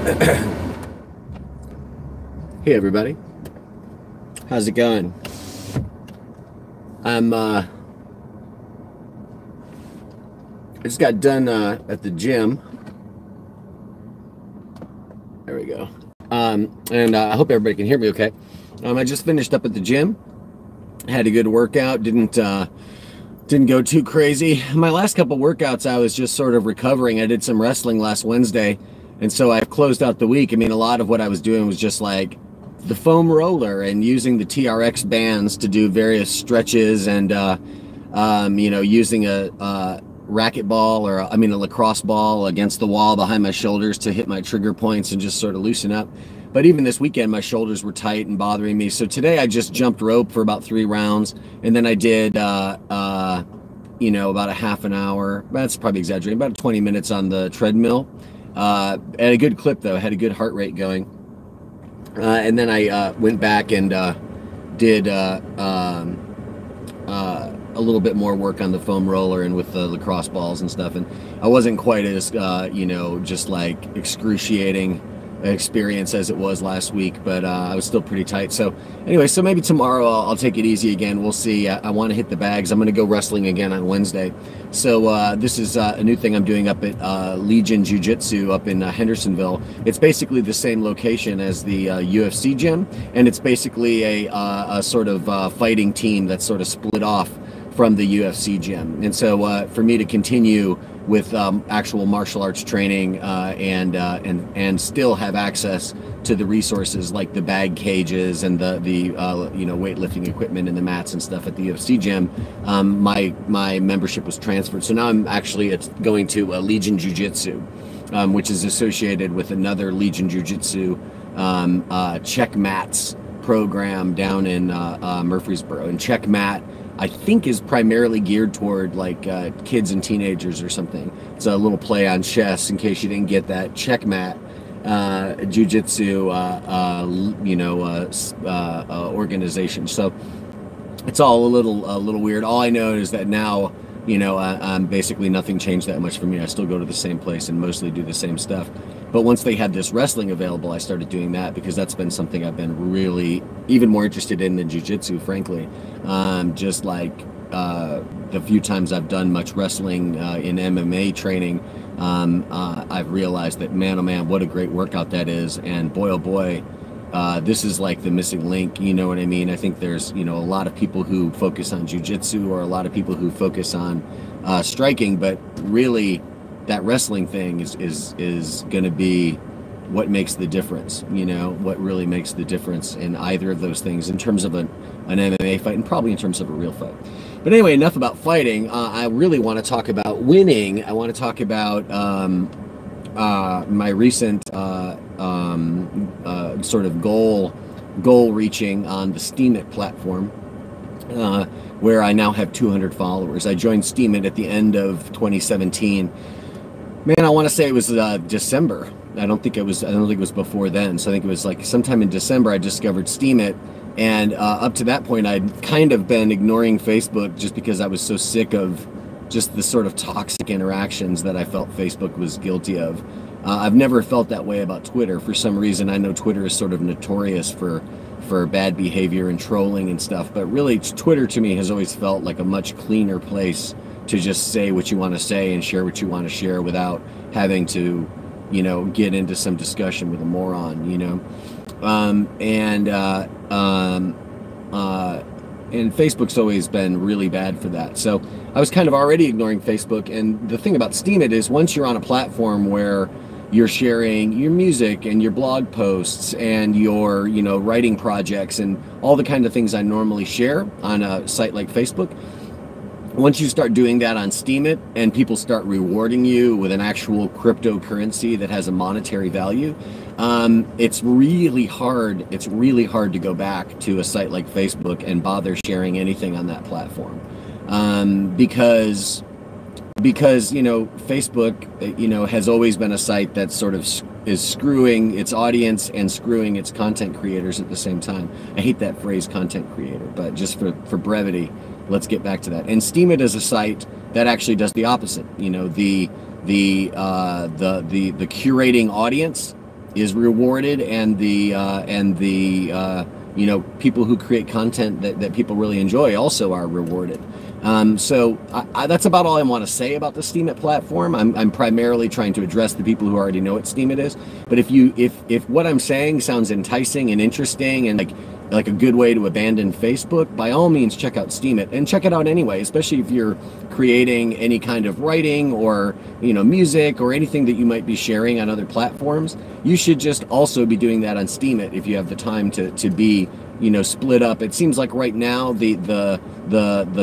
Hey everybody, how's it going? I just got done at the gym. There we go. And I hope everybody can hear me okay. I just finished up at the gym. Had a good workout. Didn't go too crazy. My last couple workouts, I was just sort of recovering. I did some wrestling last Wednesday, and so I've closed out the week. I mean, a lot of what I was doing was just like the foam roller and using the TRX bands to do various stretches, and you know, using a racket ball, or a lacrosse ball against the wall behind my shoulders to hit my trigger points and just sort of loosen up. But even this weekend, my shoulders were tight and bothering me. So today I just jumped rope for about 3 rounds. And then I did, you know, about a half an hour. That's probably exaggerating. About 20 minutes on the treadmill. At a good clip, though. Had a good heart rate going. And then I went back and did a little bit more work on the foam roller and with the lacrosse balls and stuff. And I wasn't quite as, you know, just like excruciating experience as it was last week, but I was still pretty tight. So anyway, so maybe tomorrow I'll take it easy again. We'll see. I want to hit the bags. I'm going to go wrestling again on Wednesday. So this is a new thing I'm doing up at Legion Jiu-Jitsu up in Hendersonville. It's basically the same location as the UFC gym, and it's basically a sort of fighting team that's sort of split off from the UFC gym. And so for me to continue with actual martial arts training and still have access to the resources like the bag cages and the you know, weightlifting equipment and the mats and stuff at the UFC gym, my membership was transferred. So now I'm actually going to Legion Jiu-Jitsu, which is associated with another Legion Jiu-Jitsu check mats program down in Murfreesboro. And check mat, I think, is primarily geared toward like kids and teenagers or something. It's a little play on chess, in case you didn't get that. Checkmat jiu-jitsu, you know, organization. So it's all a little weird. All I know is that now, you know, basically nothing changed that much for me. I still go to the same place and mostly do the same stuff. But once they had this wrestling available, I started doing that, because that's been something I've been really even more interested in than jiu-jitsu, frankly. Just like the few times I've done much wrestling in MMA training, I've realized that, man, oh man, what a great workout that is. And boy, oh boy, this is like the missing link, you know what I mean? I think there's, you know, a lot of people who focus on jiu-jitsu, or a lot of people who focus on striking, but really that wrestling thing is going to be what makes the difference, you know, what really makes the difference in either of those things in terms of an MMA fight, and probably in terms of a real fight. But anyway, enough about fighting. I really want to talk about winning. I want to talk about my recent sort of goal reaching on the Steemit platform, where I now have 200 followers. I joined Steemit at the end of 2017. Man, I want to say it was December. I don't think it was before then. So I think it was like sometime in December I discovered Steemit. And up to that point, I'd kind of been ignoring Facebook just because I was so sick of just the sort of toxic interactions that I felt Facebook was guilty of. I've never felt that way about Twitter. For some reason, I know Twitter is sort of notorious for bad behavior and trolling and stuff. But really, Twitter to me has always felt like a much cleaner place to just say what you want to say and share what you want to share without having to, you know, get into some discussion with a moron, you know. And Facebook's always been really bad for that. So I was kind of already ignoring Facebook. And the thing about Steemit is, once you're on a platform where you're sharing your music and your blog posts and your, you know, writing projects and all the kind of things I normally share on a site like Facebook, once you start doing that on Steemit and people start rewarding you with an actual cryptocurrency that has a monetary value, it's really hard to go back to a site like Facebook and bother sharing anything on that platform, because you know, Facebook, you know, has always been a site that sort of is screwing its audience and screwing its content creators at the same time. I hate that phrase, content creator, but just for brevity, let's get back to that. And Steemit is a site that actually does the opposite. You know, the curating audience is rewarded, and the you know, people who create content that people really enjoy also are rewarded. So that's about all I want to say about the Steemit platform. I'm primarily trying to address the people who already know what Steemit is. But if what I'm saying sounds enticing and interesting and like a good way to abandon Facebook, by all means check out Steemit, and check it out anyway, especially if you're creating any kind of writing or, you know, music or anything that you might be sharing on other platforms. You should just also be doing that on Steemit if you have the time to be, you know, split up. It seems like right now the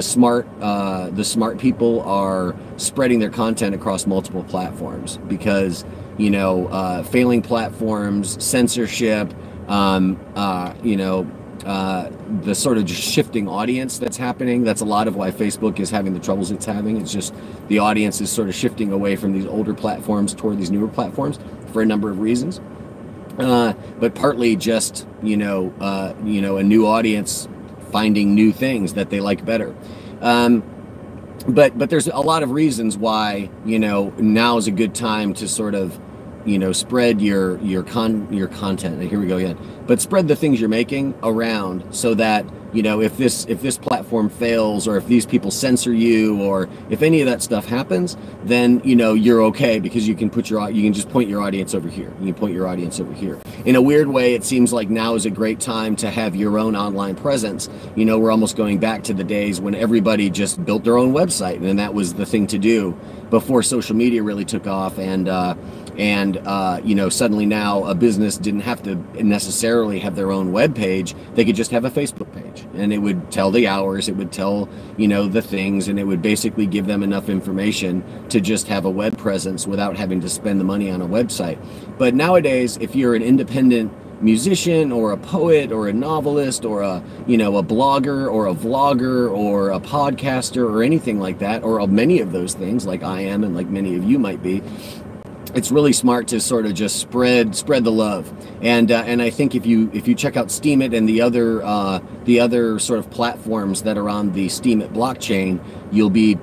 smart people are spreading their content across multiple platforms because, you know, failing platforms, censorship, you know, the sort of just shifting audience that's happening. That's a lot of why Facebook is having the troubles it's having. It's just the audience is sort of shifting away from these older platforms toward these newer platforms for a number of reasons. But partly just, you know, a new audience finding new things that they like better. But there's a lot of reasons why, you know, now is a good time to sort of, you know, spread your content. Here we go again. But spread the things you're making around so that, you know, if this platform fails, or if these people censor you, or if any of that stuff happens, then, you know, you're okay, because you can just point your audience over here. You can point your audience over here. In a weird way, it seems like now is a great time to have your own online presence. You know, we're almost going back to the days when everybody just built their own website, and that was the thing to do before social media really took off. And you know, suddenly now a business didn't have to necessarily have their own web page. They could just have a Facebook page, and it would tell the hours, it would tell, you know, the things, and it would basically give them enough information to just have a web presence without having to spend the money on a website. But nowadays, if you're an independent musician or a poet or a novelist or a, you know, a blogger or a vlogger or a podcaster or anything like that, or many of those things like I am and like many of you might be, it's really smart to sort of just spread the love. And I think if you check out Steemit and the other sort of platforms that are on the Steemit blockchain, you'll be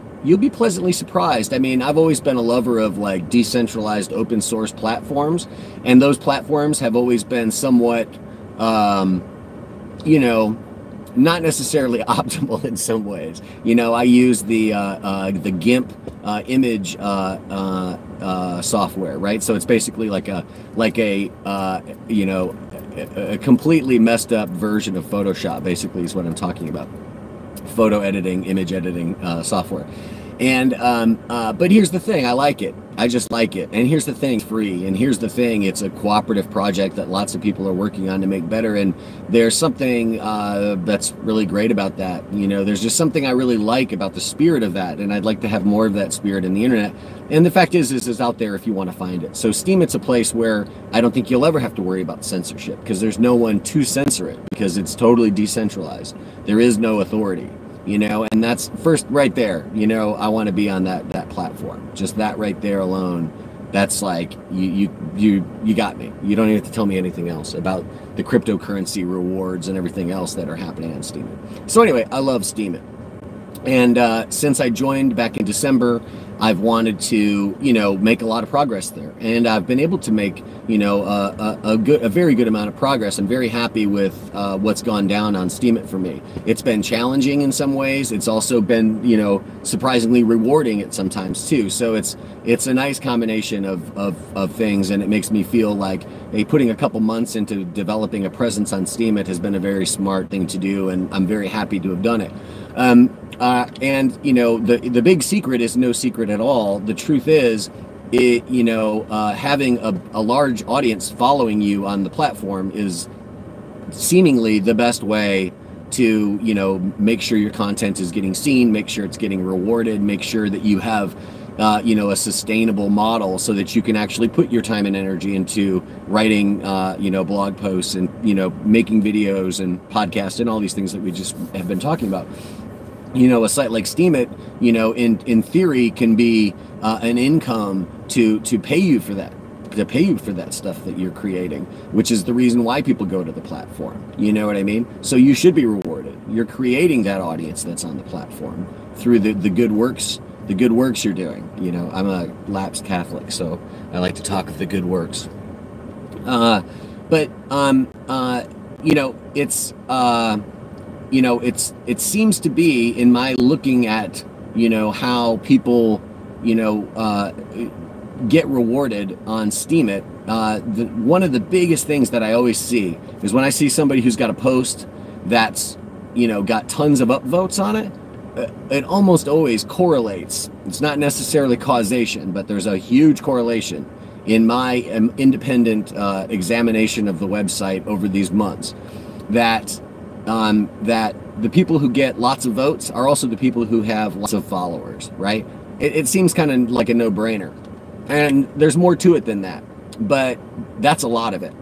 pleasantly surprised. I mean, I've always been a lover of like decentralized open source platforms, and those platforms have always been somewhat, you know, not necessarily optimal in some ways. You know, I use the GIMP image software, right? So it's basically like a you know, a completely messed up version of Photoshop, basically, is what I'm talking about. Photo editing, image editing software. And but here's the thing, I like it. I just like it. And here's the thing, free. And here's the thing, it's a cooperative project that lots of people are working on to make better. And there's something that's really great about that. You know, there's just something I really like about the spirit of that. And I'd like to have more of that spirit in the internet. And the fact is it's out there if you want to find it. So Steemit's a place where I don't think you'll ever have to worry about censorship, because there's no one to censor it, because it's totally decentralized. There is no authority. You know, and that's first right there. You know, I want to be on that platform. Just that right there alone, that's like you got me. You don't even have to tell me anything else about the cryptocurrency rewards and everything else that are happening on Steemit. So anyway, I love Steemit. And since I joined back in December, I've wanted to, you know, make a lot of progress there, and I've been able to make, you know, a very good amount of progress. I'm very happy with what's gone down on Steemit for me. It's been challenging in some ways. It's also been, you know, surprisingly rewarding at sometimes too. So it's a nice combination of things, and it makes me feel like, hey, putting a couple months into developing a presence on Steemit has been a very smart thing to do, and I'm very happy to have done it. And you know, the big secret is no secret at all. The truth is, you know, having a large audience following you on the platform is seemingly the best way to, you know, make sure your content is getting seen, make sure it's getting rewarded, make sure that you have, you know, a sustainable model so that you can actually put your time and energy into writing, you know, blog posts and, you know, making videos and podcasts and all these things that we just have been talking about. You know, a site like Steemit, you know, in theory can be an income to pay you for that, stuff that you're creating, which is the reason why people go to the platform. You know what I mean? So you should be rewarded. You're creating that audience that's on the platform through the good works you're doing. You know, I'm a lapsed Catholic, so I like to talk of the good works. But you know, it seems to be, in my looking at, how people, get rewarded on Steemit. One of the biggest things that I always see is when I see somebody who's got a post that's, got tons of upvotes on it. It almost always correlates. It's not necessarily causation, but there's a huge correlation in my independent examination of the website over these months, that the people who get lots of votes are also the people who have lots of followers, right? It seems kind of like a no-brainer, and there's more to it than that, but that's a lot of it.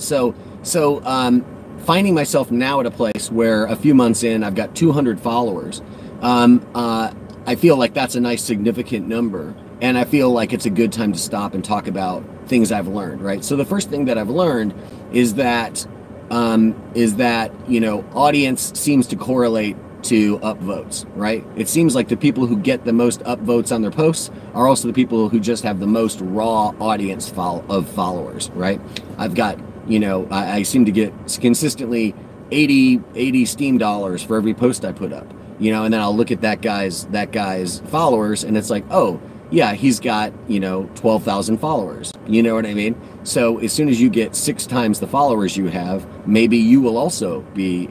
So finding myself now at a place where a few months in, I've got 200 followers. I feel like that's a nice significant number, and I feel like it's a good time to stop and talk about things I've learned, right? So the first thing that I've learned is that audience seems to correlate to upvotes, right? It seems like the people who get the most upvotes on their posts are also the people who just have the most raw audience of followers, right? I've got, I seem to get consistently 80 Steam dollars for every post I put up, and then I'll look at that guy's followers, and it's like, oh yeah, he's got 12,000 followers. You know what I mean? So as soon as you get 6 times the followers you have, maybe you will also be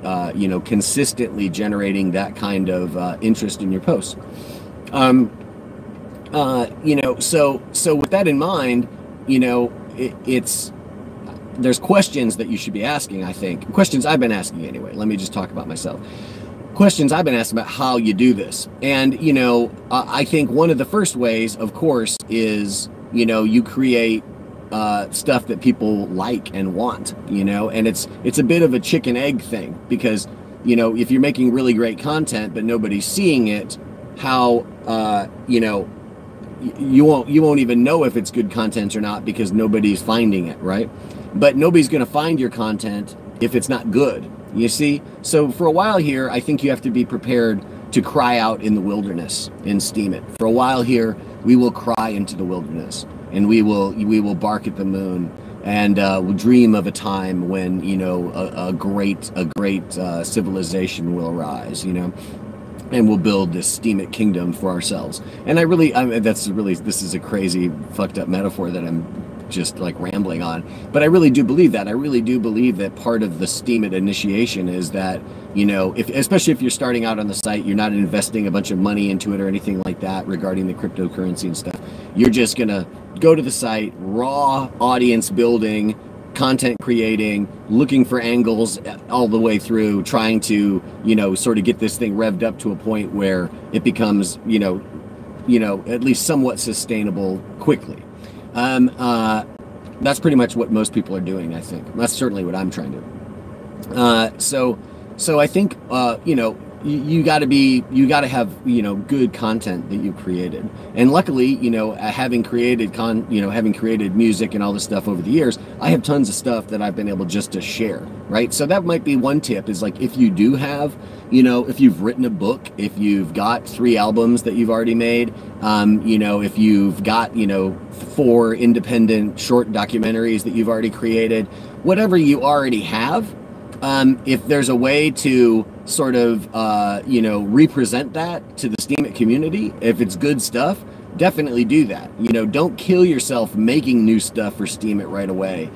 consistently generating that kind of interest in your posts. So with that in mind, there's questions that you should be asking, I think. Questions I've been asking anyway. Let me just talk about myself. Questions I've been asking about how you do this. And, I think one of the first ways, of course, is, you create stuff that people like and want, and it's a bit of a chicken egg thing, because, if you're making really great content, but nobody's seeing it, how, you won't even know if it's good content or not, because nobody's finding it, right? But nobody's going to find your content if it's not good, you see? So for a while here, I think you have to be prepared to cry out in the wilderness in Steemit. For a while here, we will cry into the wilderness, and we will bark at the moon, and we'll dream of a time when, a great civilization will arise, and we'll build this Steemit kingdom for ourselves. And this is a crazy, fucked up metaphor that I'm just like rambling on, but I really do believe that. I really do believe that part of the Steemit initiation is that, especially if you're starting out on the site, you're not investing a bunch of money into it or anything like that regarding the cryptocurrency and stuff. You're just gonna go to the site, raw audience building, content creating, looking for angles all the way through, trying to, sort of get this thing revved up to a point where it becomes, at least somewhat sustainable quickly. That's pretty much what most people are doing, I think. That's certainly what I'm trying to do. So I think, you gotta have, good content that you created. And luckily, having created music and all this stuff over the years, I have tons of stuff that I've been able just to share, right? So that might be one tip, is like, if you do have, if you've written a book, if you've got 3 albums that you've already made, if you've got, 4 independent short documentaries that you've already created, whatever you already have, if there's a way to sort of, represent that to the Steemit community, if it's good stuff, definitely do that. Don't kill yourself making new stuff for Steemit right away.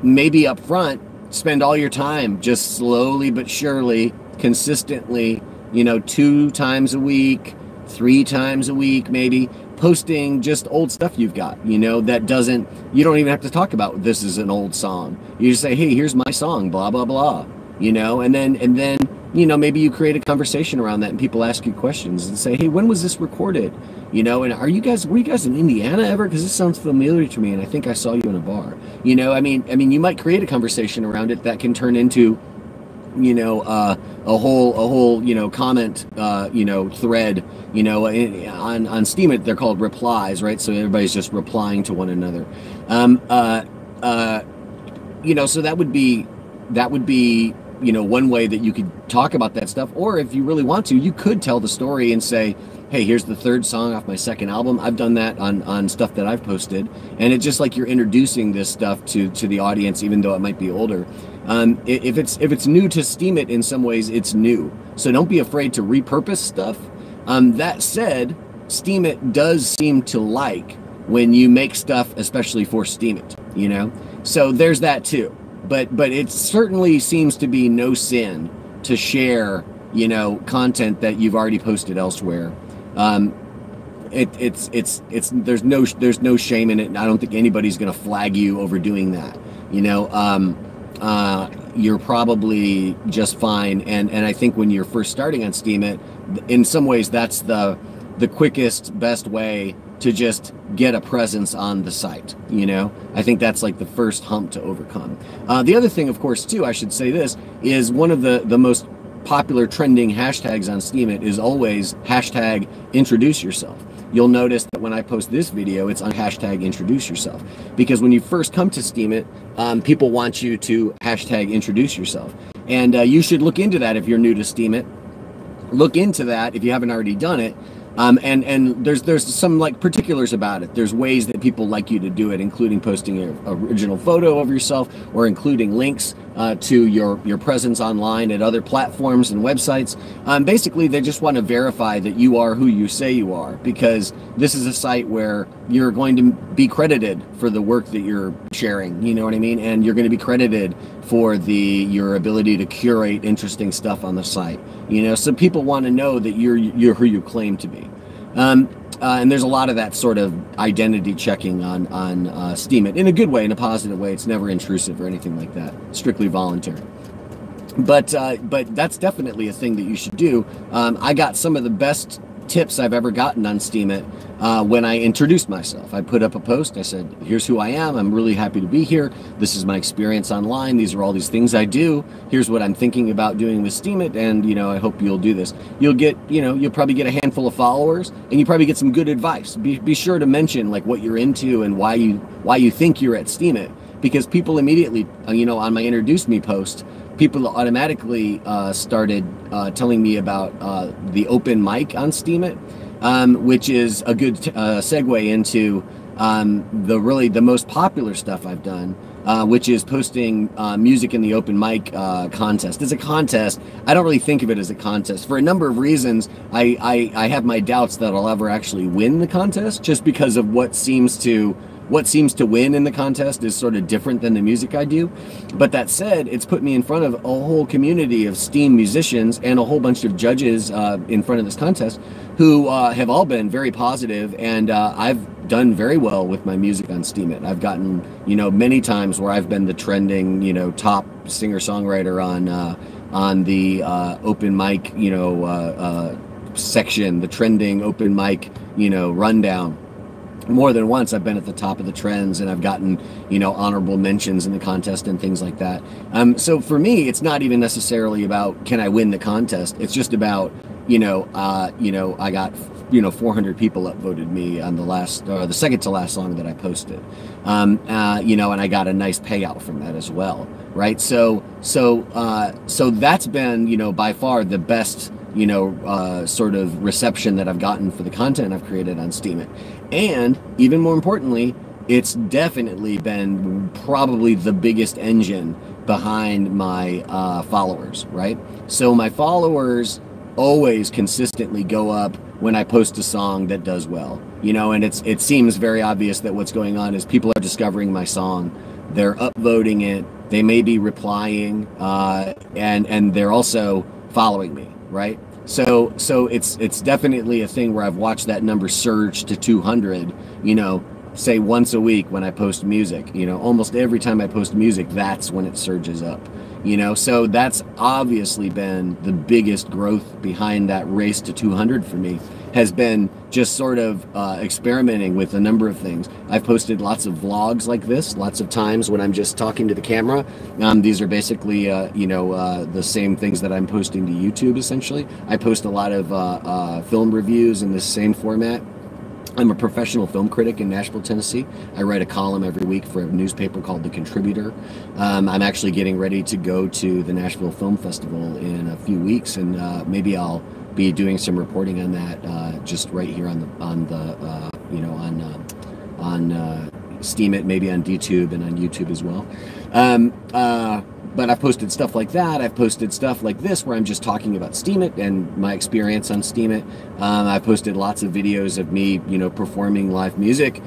Maybe up front, spend all your time just slowly but surely, consistently, 2 times a week, 3 times a week, maybe, posting just old stuff you've got, you don't even have to talk about this is an old song. You just say, hey, here's my song, blah, blah, blah, and then, maybe you create a conversation around that, and people ask you questions and say, hey, when was this recorded? And were you guys in Indiana ever? Because this sounds familiar to me, and I think I saw you in a bar. You might create a conversation around it that can turn into, a whole comment, thread, on Steemit, they're called replies, right? So everybody's just replying to one another. So that would be, one way that you could talk about that stuff. Or if you really want to, you could tell the story and say, hey, here's the third song off my second album. I've done that on stuff that I've posted, and it's just like you're introducing this stuff to the audience, even though it might be older. If it's new to Steemit, in some ways it's new, so don't be afraid to repurpose stuff. That said, Steemit does seem to like when you make stuff especially for Steemit, you know, so there's that too. But it certainly seems to be no sin to share, you know, content that you've already posted elsewhere. There's no shame in it, and I don't think anybody's going to flag you over doing that. You know, you're probably just fine. And I think when you're first starting on Steemit, in some ways that's the quickest, best way to just get a presence on the site. You know, I think that's like the first hump to overcome. The other thing, of course, too, I should say this, is one of the most popular trending hashtags on Steemit is always hashtag introduce yourself. You'll notice that when I post this video, it's on hashtag introduce yourself, because when you first come to Steemit, people want you to hashtag introduce yourself. And you should look into that if you're new to Steemit. Look into that if you haven't already done it. And there's some like particulars about it. There's ways that people like you to do it, including posting an original photo of yourself, or including links to your presence online at other platforms and websites. Basically, they just want to verify that you are who you say you are, because this is a site where you're going to be credited for the work that you're sharing, you know what I mean? And you're going to be credited for your ability to curate interesting stuff on the site, you know, so people want to know that you're who you claim to be. And there's a lot of that sort of identity checking on Steemit, in a good way, in a positive way. It's never intrusive or anything like that. Strictly voluntary. But that's definitely a thing that you should do. I got some of the best tips I've ever gotten on Steemit when I introduced myself. I put up a post. I said, here's who I am. I'm really happy to be here. This is my experience online. These are all these things I do. Here's what I'm thinking about doing with Steemit, and you know, I hope you'll do this. You'll get, you know, you'll probably get a handful of followers, and you probably get some good advice. Be sure to mention like what you're into and why you think you're at Steemit, because people immediately, you know, on my introduce me post, people automatically started telling me about the open mic on Steemit, which is a good segue into the most popular stuff I've done, which is posting music in the open mic contest. It's a contest. I don't really think of it as a contest for a number of reasons. I have my doubts that I'll ever actually win the contest, just because of what seems to win in the contest is sort of different than the music I do. But that said, it's put me in front of a whole community of Steam musicians and a whole bunch of judges in front of this contest who have all been very positive, and I've done very well with my music on Steemit. I've gotten, you know, many times where I've been the trending, you know, top singer-songwriter on the open mic, you know, section, the trending open mic, you know, rundown. More than once I've been at the top of the trends, and I've gotten, you know, honorable mentions in the contest and things like that. So for me, it's not even necessarily about can I win the contest. It's just about, you know, I got, you know, 400 people upvoted me on the second to last song that I posted, you know, and I got a nice payout from that as well, right? So that's been, you know, by far the best, you know, sort of reception that I've gotten for the content I've created on Steemit. And even more importantly, it's definitely been probably the biggest engine behind my followers, right? So my followers always consistently go up when I post a song that does well, you know, and it seems very obvious that what's going on is people are discovering my song, they're upvoting it, they may be replying, and they're also following me, right? So it's definitely a thing where I've watched that number surge to 200, you know, say once a week when I post music. You know, almost every time I post music, that's when it surges up, you know. So that's obviously been the biggest growth behind that race to 200 for me, has been just sort of experimenting with a number of things. I've posted lots of vlogs like this, lots of times when I'm just talking to the camera. These are basically, you know, the same things that I'm posting to YouTube, essentially. I post a lot of film reviews in the same format. I'm a professional film critic in Nashville, Tennessee. I write a column every week for a newspaper called The Contributor. I'm actually getting ready to go to the Nashville Film Festival in a few weeks, and maybe I'll be doing some reporting on that just right here on Steemit, maybe on DTube and on YouTube as well. But I've posted stuff like that. I've posted stuff like this where I'm just talking about Steemit and my experience on Steemit. I've posted lots of videos of me, performing live music.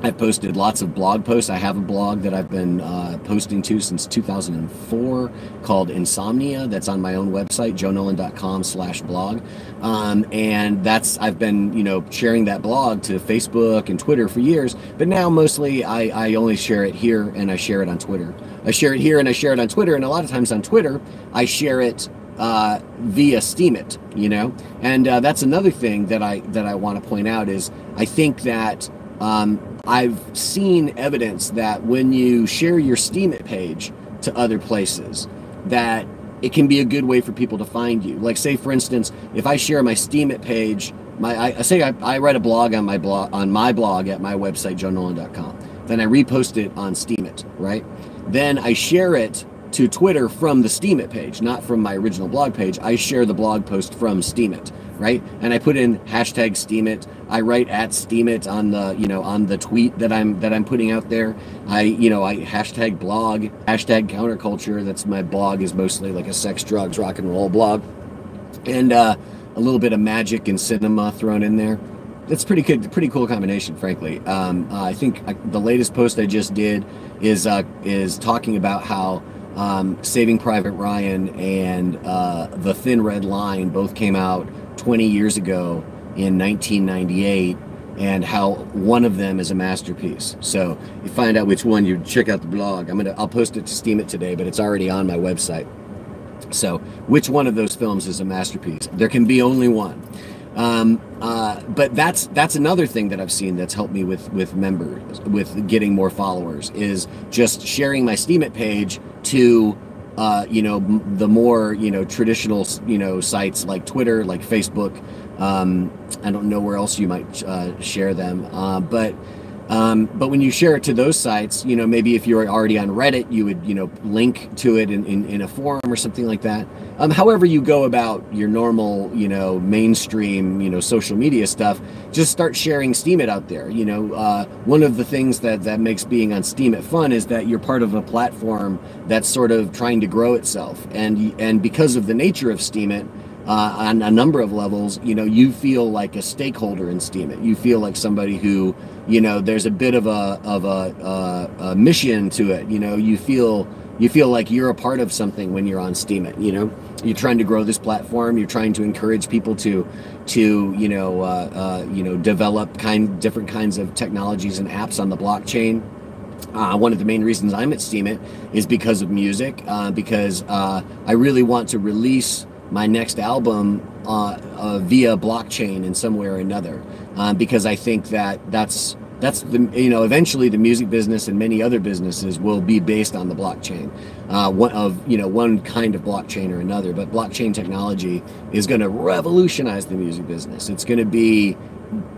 I've posted lots of blog posts. I have a blog that I've been posting to since 2004 called Insomnia. That's on my own website, joenolan.com/blog. And I've been, sharing that blog to Facebook and Twitter for years. But now mostly I only share it here and I share it on Twitter. I share it here and I share it on Twitter. And a lot of times on Twitter, I share it via Steemit, And that's another thing that I want to point out is I think that I've seen evidence that when you share your Steemit page to other places, that it can be a good way for people to find you. Like, say for instance, if I share my Steemit page, I write a blog on my blog at my website, joenolan.com. Then I repost it on Steemit, right? Then I share it to Twitter from the Steemit page, not from my original blog page. I share the blog post from Steemit, right? And I put in hashtag Steemit. I write at Steemit on the tweet that I'm putting out there. I hashtag blog, hashtag counterculture. That's my blog, is mostly like a sex, drugs, rock and roll blog, and a little bit of magic and cinema thrown in there. That's pretty good, pretty cool combination, frankly. I think the latest post I just did is talking about how Saving Private Ryan and The Thin Red Line both came out 20 years ago in 1998, and how one of them is a masterpiece. So you find out which one, you check out the blog. I'll post it to Steemit today, but it's already on my website. So which one of those films is a masterpiece? There can be only one. But that's another thing that I've seen that's helped me with members, with getting more followers, is just sharing my Steemit page to the more traditional sites like Twitter, like Facebook. I don't know where else you might share them, but when you share it to those sites, maybe if you're already on Reddit, you would link to it in a forum or something like that. However you go about your normal mainstream social media stuff, just start sharing Steemit out there. One of the things that makes being on Steemit fun is that you're part of a platform that's sort of trying to grow itself, and because of the nature of Steemit, on a number of levels, you feel like a stakeholder in Steemit. You feel like somebody who, there's a bit of a mission to it. You feel like you're a part of something when you're on Steemit. You're trying to grow this platform. You're trying to encourage people to develop different kinds of technologies and apps on the blockchain. One of the main reasons I'm at Steemit is because of music, because I really want to release my next album via blockchain in some way or another, because I think that's eventually the music business and many other businesses will be based on the blockchain, one kind of blockchain or another. But blockchain technology is going to revolutionize the music business. It's going to be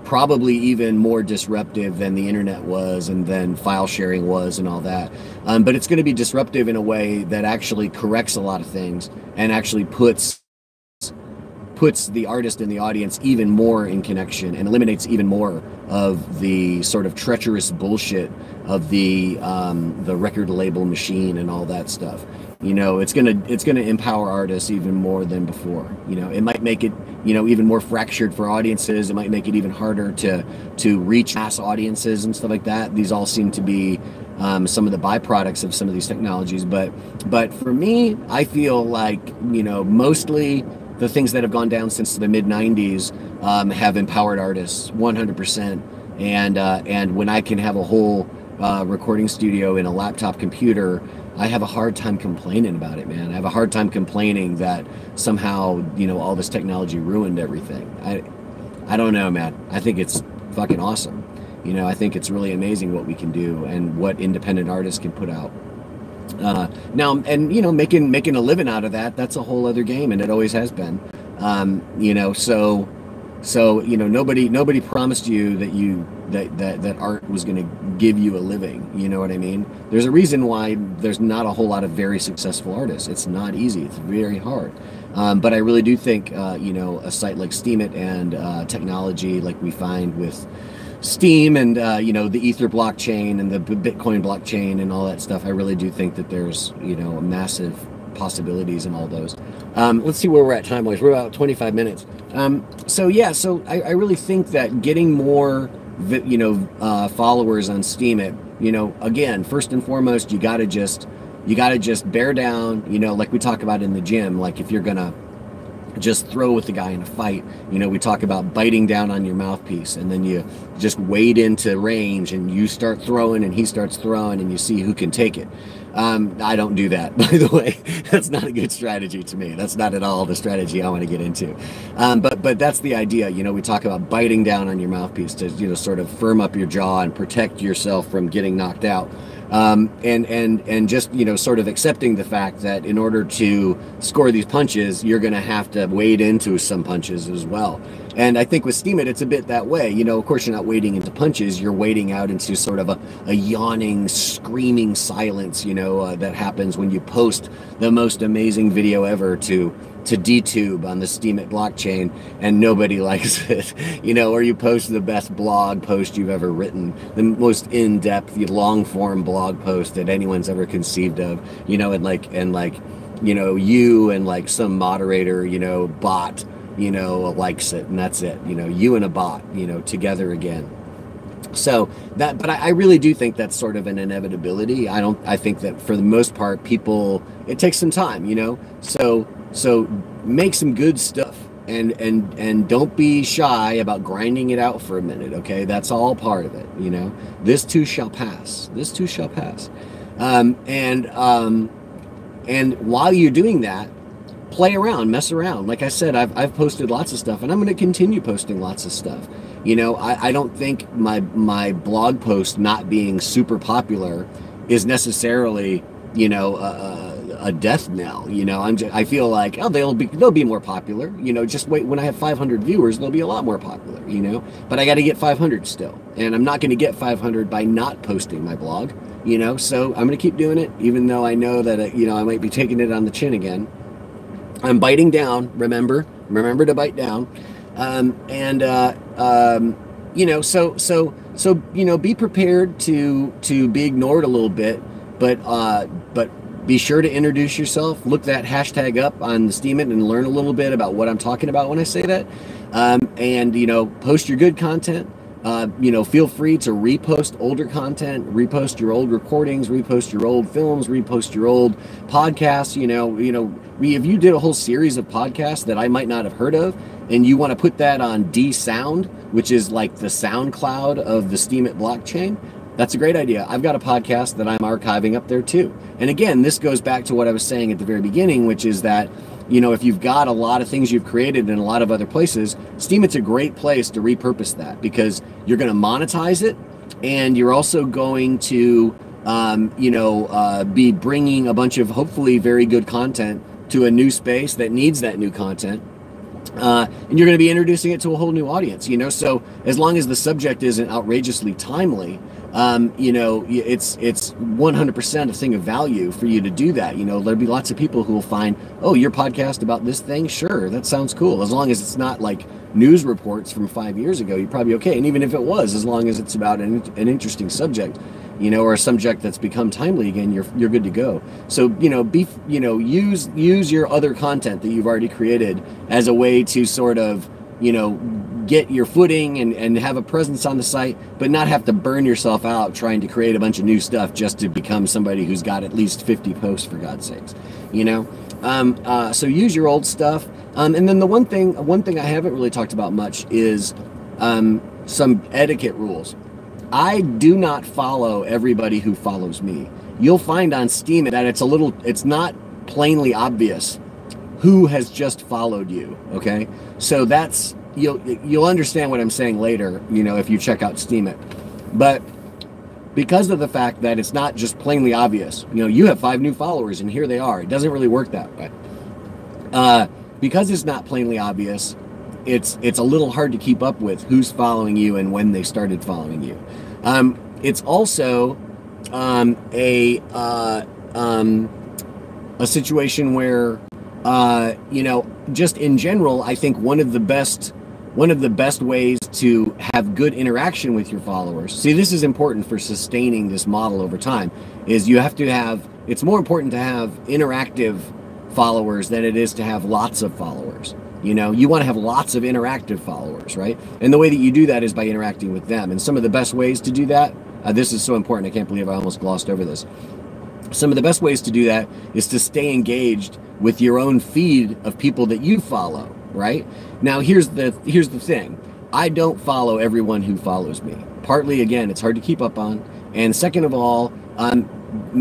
probably even more disruptive than the internet was, and then file sharing was, and all that. But it's going to be disruptive in a way that actually corrects a lot of things, and actually puts the artist and the audience even more in connection, and eliminates even more of the sort of treacherous bullshit of the record label machine and all that stuff. It's gonna empower artists even more than before. It might make it even more fractured for audiences. It might make it even harder to reach mass audiences and stuff like that. These all seem to be some of the byproducts of some of these technologies. But for me, I feel like mostly the things that have gone down since the mid 90s have empowered artists 100%. And when I can have a whole recording studio in a laptop computer, I have a hard time complaining about it, man. I have a hard time complaining that somehow, all this technology ruined everything. I don't know, man. I think it's fucking awesome. I think it's really amazing what we can do and what independent artists can put out. Now, and making a living out of that's a whole other game, and it always has been. So So, you know, nobody promised you that art was going to give you a living. You know what I mean? There's a reason why there's not a whole lot of very successful artists. It's not easy. It's very hard. But I really do think, you know, a site like Steemit and technology like we find with Steem and, you know, the Ether blockchain and the Bitcoin blockchain and all that stuff, I really do think that there's, you know, massive possibilities in all those. Let's see where we're at time-wise. We're about 25 minutes. So yeah, so I really think that getting more, you know, followers on Steemit, you know, again, first and foremost, you gotta just bear down, you know, like we talk about in the gym. Like if you're gonna just throw with the guy in a fight, you know, we talk about biting down on your mouthpiece, and then you just wade into range and you start throwing and he starts throwing and you see who can take it. I don't do that, by the way. That's not a good strategy to me. That's not at all the strategy I want to get into. But that's the idea. You know, we talk about biting down on your mouthpiece to, you know, sort of firm up your jaw and protect yourself from getting knocked out. And just, you know, sort of accepting the fact that in order to score these punches, you're going to have to wade into some punches as well. And I think with Steemit, it's a bit that way. You know, of course, you're not wading into punches. You're wading out into sort of a yawning, screaming silence, you know, that happens when you post the most amazing video ever to DTube on the Steemit blockchain and nobody likes it, you know, or you post the best blog post you've ever written, the most in-depth, long-form blog post that anyone's ever conceived of, you know, and like, you know, you and like some moderator, you know, bot, you know, likes it, and that's it, you know, you and a bot, you know, together again. So that, but I really do think that's sort of an inevitability. I think that for the most part, people, it takes some time, you know, so make some good stuff and don't be shy about grinding it out for a minute. Okay. That's all part of it. You know, this too shall pass. This too shall pass. And while you're doing that, play around, mess around. Like I said, I've posted lots of stuff and I'm going to continue posting lots of stuff. You know, I don't think my blog post not being super popular is necessarily, you know, a death knell. You know, I feel like, oh, they'll be more popular. You know, just wait. When I have 500 viewers, they'll be a lot more popular. You know, but I got to get 500 still, and I'm not going to get 500 by not posting my blog. You know, so I'm going to keep doing it, even though I know that you know, I might be taking it on the chin again. I'm biting down. Remember to bite down, you know, so you know, be prepared to be ignored a little bit, but be sure to introduce yourself. Look that hashtag up on the Steemit and learn a little bit about what I'm talking about when I say that. And, you know, post your good content. You know, feel free to repost older content, repost your old recordings, repost your old films, repost your old podcasts. You know, if you did a whole series of podcasts that I might not have heard of, and you want to put that on D Sound, which is like the SoundCloud of the Steemit blockchain, that's a great idea. I've got a podcast that I'm archiving up there too. And again, this goes back to what I was saying at the very beginning, which is that, you know, if you've got a lot of things you've created in a lot of other places, Steemit's a great place to repurpose that, because you're going to monetize it, and you're also going to, you know, be bringing a bunch of hopefully very good content to a new space that needs that new content. And you're going to be introducing it to a whole new audience, you know, so as long as the subject isn't outrageously timely, you know, it's 100% a thing of value for you to do that. You know, there'll be lots of people who will find, oh, your podcast about this thing? Sure, that sounds cool. As long as it's not like news reports from 5 years ago, you're probably okay. And even if it was, as long as it's about an interesting subject, you know, or a subject that's become timely again, you're good to go. So, you know, use your other content that you've already created as a way to sort of, you know, get your footing and have a presence on the site, but not have to burn yourself out trying to create a bunch of new stuff just to become somebody who's got at least 50 posts, for God's sakes, you know. So use your old stuff. And then the one thing I haven't really talked about much is some etiquette rules. I do not follow everybody who follows me. You'll find on Steemit that it's not plainly obvious who has just followed you. Okay, so that's, you'll understand what I'm saying later, you know, if you check out Steemit. But because of the fact that it's not just plainly obvious, you know, you have 5 new followers and here they are. It doesn't really work that way. Because it's not plainly obvious, it's a little hard to keep up with who's following you and when they started following you. It's also a situation where just in general, I think one of the best ways to have good interaction with your followers. See, this is important for sustaining this model over time, is you have to have, it's more important to have interactive followers than it is to have lots of followers. You want to have lots of interactive followers, right? And the way that you do that is by interacting with them. And some of the best ways to do that, this is so important, I can't believe I almost glossed over this. Some of the best ways to do that is to stay engaged with your own feed of people that you follow, right? Now, here's the thing. I don't follow everyone who follows me. Partly, again, it's hard to keep up on. And second of all,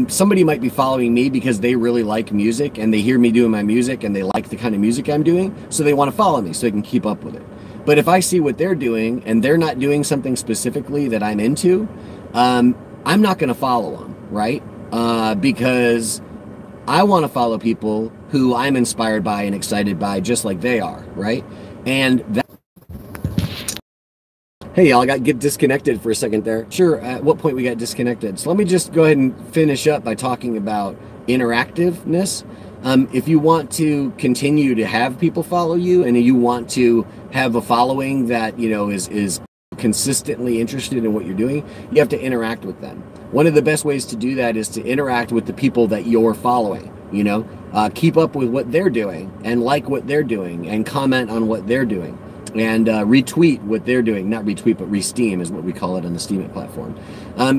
somebody might be following me because they really like music and they hear me doing my music and they like the kind of music I'm doing, so they want to follow me so they can keep up with it. But if I see what they're doing and they're not doing something specifically that I'm into, I'm not going to follow them, right? Because I want to follow people who I'm inspired by and excited by, just like they are, right? And that. Hey, y'all, get disconnected for a second there. Sure, at what point we got disconnected? So let me just go ahead and finish up by talking about interactiveness. If you want to continue to have people follow you and you want to have a following that, is consistently interested in what you're doing, you have to interact with them. One of the best ways to do that is to interact with the people that you're following. Keep up with what they're doing and like what they're doing and comment on what they're doing. And retweet what they're doing. Not retweet, but re-steam is what we call it on the Steemit platform.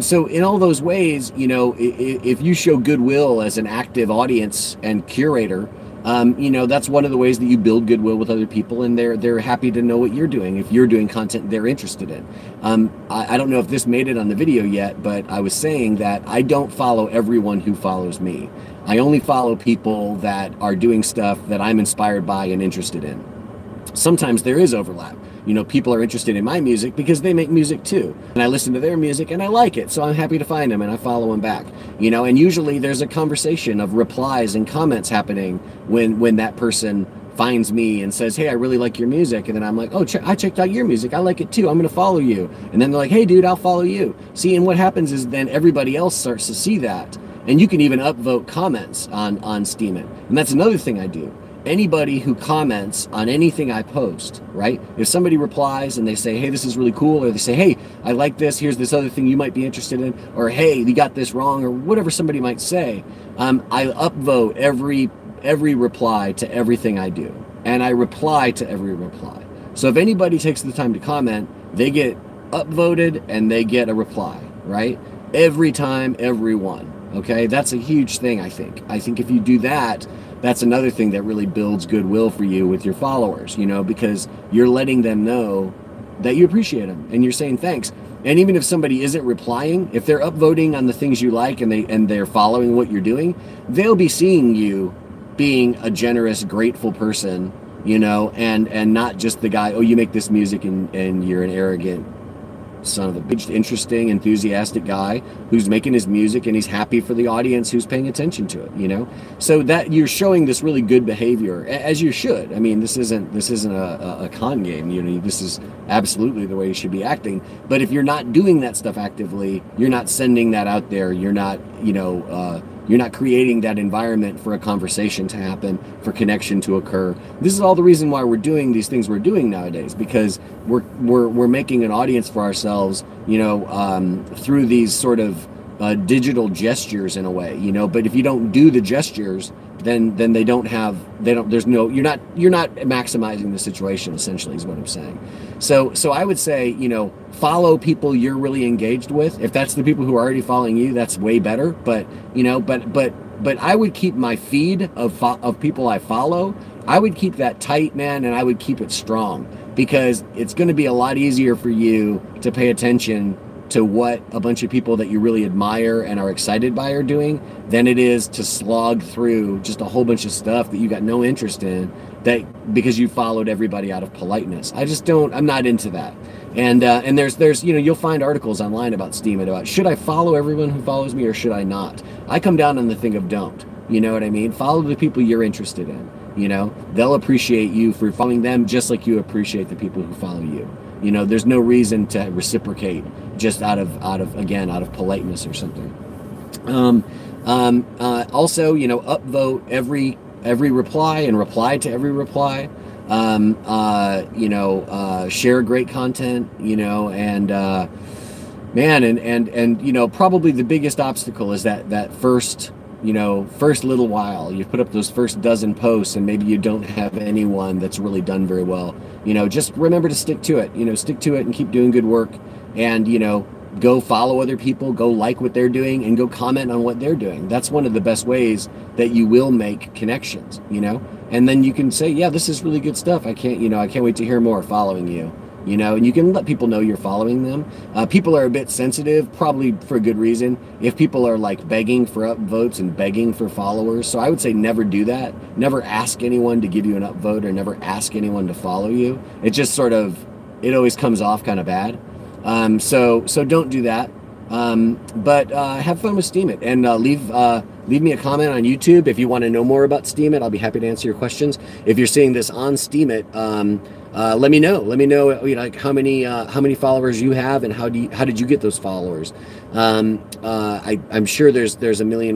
So in all those ways, if you show goodwill as an active audience and curator, that's one of the ways that you build goodwill with other people, and they're happy to know what you're doing if you're doing content they're interested in. I don't know if this made it on the video yet, but I was saying that I don't follow everyone who follows me. I only follow people that are doing stuff that I'm inspired by and interested in. Sometimes there is overlap. People are interested in my music because they make music too. And I listen to their music and I like it. So I'm happy to find them and I follow them back. And usually there's a conversation of replies and comments happening when that person finds me and says, hey, I really like your music. And then I'm like, oh, I checked out your music. I like it too. I'm going to follow you. And then they're like, hey, dude, I'll follow you. See, and what happens is then everybody else starts to see that. And you can even upvote comments on Steemit. And that's another thing I do. Anybody who comments on anything I post, right? If somebody replies and they say, hey, this is really cool, or they say, hey, I like this, here's this other thing you might be interested in, or hey, you got this wrong, or whatever somebody might say, I upvote every reply to everything I do. And I reply to every reply. So if anybody takes the time to comment, they get upvoted and they get a reply, right? Every time, everyone. Okay, that's a huge thing, I think. I think if you do that, that's another thing that really builds goodwill for you with your followers, because you're letting them know that you appreciate them and you're saying thanks. And even if somebody isn't replying, if they're upvoting on the things you like and they're following what you're doing, they'll be seeing you being a generous, grateful person, and not just the guy, oh, you make this music and you're an arrogant son of a bitch, interesting, enthusiastic guy who's making his music and he's happy for the audience who's paying attention to it, so that you're showing this really good behavior, as you should. I mean, this isn't a con game, this is absolutely the way you should be acting. But if you're not doing that stuff actively, you're not sending that out there, you're not you're not creating that environment for a conversation to happen, for connection to occur. This is all the reason why we're doing these things we're doing nowadays, because we're making an audience for ourselves, through these sort of digital gestures in a way, But if you don't do the gestures, then you're not maximizing the situation, essentially, is what I'm saying. So I would say, follow people you're really engaged with. If that's the people who are already following you, that's way better. But but I would keep my feed of people I follow. I would keep that tight, man, and I would keep it strong, because it's going to be a lot easier for you to pay attention to what a bunch of people that you really admire and are excited by are doing than it is to slog through just a whole bunch of stuff that you got no interest in, that because you followed everybody out of politeness. I'm not into that. And there's you'll find articles online about Steemit about, should I follow everyone who follows me or should I not? I come down on the thing of don't. You know what I mean? Follow the people you're interested in. You know, they'll appreciate you for following them just like you appreciate the people who follow you. You know, there's no reason to reciprocate just out of politeness or something. Also, you know, upvote every reply and reply to every reply. Share great content, you know, and man, and you know, probably the biggest obstacle is that first little while. You put up those first dozen posts and maybe you don't have anyone that's really done very well. You know, just remember to stick to it. You know, stick to it and keep doing good work, and you know, go follow other people, go like what they're doing, and go comment on what they're doing. That's one of the best ways that you will make connections, you know, and then you can say, yeah, this is really good stuff. I can't wait to hear more following you, you know, and you can let people know you're following them. People are a bit sensitive, probably for a good reason, if people are like begging for upvotes and begging for followers. So I would say never do that. Never ask anyone to give you an upvote, or never ask anyone to follow you. It just it always comes off kind of bad. So don't do that. But have fun with Steemit, and leave me a comment on YouTube if you want to know more about Steemit. I'll be happy to answer your questions. If you're seeing this on Steemit, let me know. Let me know, you know, like how many followers you have, and how did you get those followers? I'm sure there's a million